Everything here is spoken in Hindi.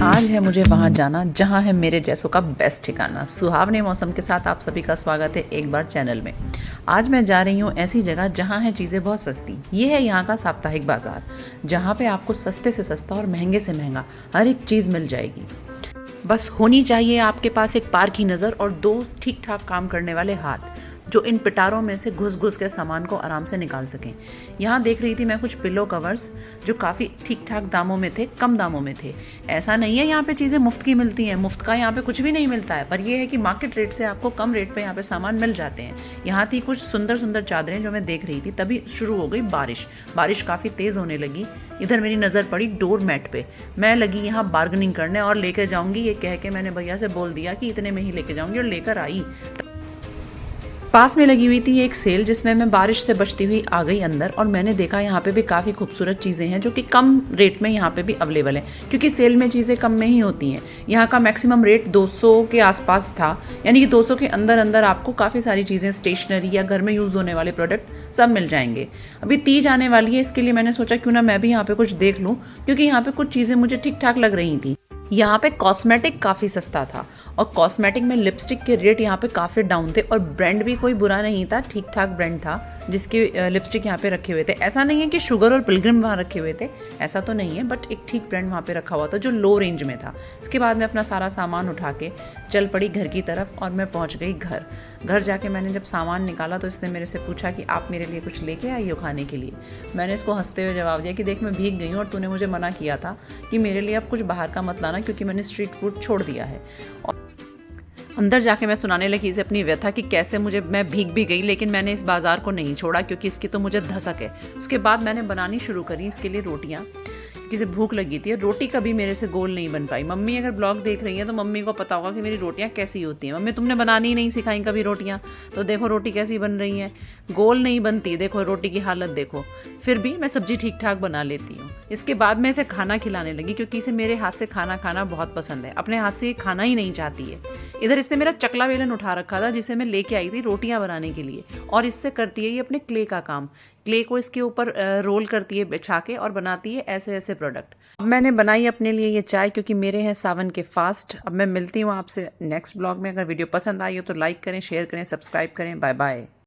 आज है मुझे वहाँ जाना जहाँ है मेरे जैसों का बेस्ट ठिकाना। सुहावने मौसम के साथ आप सभी का स्वागत है एक बार चैनल में। आज मैं जा रही हूँ ऐसी जगह जहाँ है चीज़ें बहुत सस्ती। ये है यहाँ का साप्ताहिक बाजार, जहाँ पे आपको सस्ते से सस्ता और महंगे से महंगा हर एक चीज़ मिल जाएगी। बस होनी चाहिए आपके पास एक पार की नज़र और दो ठीक ठाक काम करने वाले हाथ, जो इन पिटारों में से घुस घुस के सामान को आराम से निकाल सकें। यहाँ देख रही थी मैं कुछ पिलो कवर्स जो काफ़ी ठीक ठाक दामों में थे, कम दामों में थे। ऐसा नहीं है यहाँ पे चीज़ें मुफ्त की मिलती हैं, मुफ्त का यहाँ पे कुछ भी नहीं मिलता है, पर यह है कि मार्केट रेट से आपको कम रेट पे यहाँ पे सामान मिल जाते हैं। यहाँ थी कुछ सुंदर सुंदर चादरें जो मैं देख रही थी, तभी शुरू हो गई बारिश काफ़ी तेज़ होने लगी। इधर मेरी नज़र पड़ी डोर मैट पे। मैं लगी यहाँ बार्गेनिंग करने और लेकर जाऊँगी ये कह के मैंने भैया से बोल दिया कि इतने में ही लेके जाऊँगी, और लेकर आई। पास में लगी हुई थी एक सेल जिसमें मैं बारिश से बचती हुई आ गई अंदर, और मैंने देखा यहाँ पे भी काफ़ी खूबसूरत चीज़ें हैं जो कि कम रेट में यहाँ पे भी अवेलेबल हैं, क्योंकि सेल में चीज़ें कम में ही होती हैं। यहाँ का मैक्सिमम रेट 200 के आसपास था, यानी कि 200 के अंदर अंदर आपको काफ़ी सारी चीज़ें, स्टेशनरी या घर में यूज़ होने वाले प्रोडक्ट सब मिल जाएंगे। अभी तीज आने वाली है, इसके लिए मैंने सोचा क्यों ना मैं भी यहाँ पे कुछ देख लूँ, क्योंकि यहाँ पे कुछ चीज़ें मुझे ठीक ठाक लग रही थी। यहाँ पे कॉस्मेटिक काफ़ी सस्ता था, और कॉस्मेटिक में लिपस्टिक के रेट यहाँ पे काफ़ी डाउन थे, और ब्रांड भी कोई बुरा नहीं था, ठीक ठाक ब्रांड था जिसके लिपस्टिक यहाँ पे रखे हुए थे। ऐसा नहीं है कि शुगर और पिलग्रिम वहाँ रखे हुए थे, ऐसा तो नहीं है, बट एक ठीक ब्रांड वहाँ पे रखा हुआ था जो लो रेंज में था। इसके बाद मैं अपना सारा सामान उठा के चल पड़ी घर की तरफ, और मैं पहुँच गई घर जाके मैंने जब सामान निकाला तो इसने मेरे से पूछा कि आप मेरे लिए कुछ लेके आई हो खाने के लिए। मैंने इसको हंसते हुए जवाब दिया कि देख, मैं भीग गई हूँ और तूने मुझे मना किया था कि मेरे लिए अब कुछ बाहर का मत लाना, क्योंकि मैंने स्ट्रीट फूड छोड़ दिया है। और अंदर जाके मैं सुनाने लगी इसे अपनी व्यथा कि कैसे मैं भीग भी गई, लेकिन मैंने इस बाजार को नहीं छोड़ा, क्योंकि इसकी तो मुझे धसक है। उसके बाद मैंने बनानी शुरू करी इसके लिए रोटियाँ, किसी भूख लगी थी। रोटी कभी मेरे से गोल नहीं बन पाई। मम्मी अगर ब्लॉग देख रही है तो मम्मी को पता होगा कि मेरी रोटियां कैसी होती हैं। मम्मी, तुमने बनानी ही नहीं सिखाई कभी रोटियां, तो देखो रोटी कैसी बन रही है, गोल नहीं बनती। देखो रोटी की हालत देखो। फिर भी मैं सब्जी ठीक ठाक बना लेती हूँ। इसके बाद मैं इसे खाना खिलाने लगी, क्योंकि इसे मेरे हाथ से खाना खाना बहुत पसंद है। अपने हाथ से ये खाना ही नहीं चाहती है। इधर इसने मेरा चकला बेलन उठा रखा था जिसे मैं लेके आई थी रोटियां बनाने के लिए, और इससे करती है ये अपने क्ले का काम। क्ले को इसके ऊपर रोल करती है बिछा के, और बनाती है ऐसे ऐसे प्रोडक्ट। अब मैंने बनाई अपने लिए ये चाय, क्योंकि मेरे हैं सावन के फास्ट। अब मैं मिलती हूँ आपसे नेक्स्ट ब्लॉग में। अगर वीडियो पसंद आई हो तो लाइक करें, शेयर करें, सब्सक्राइब करें। Bye bye.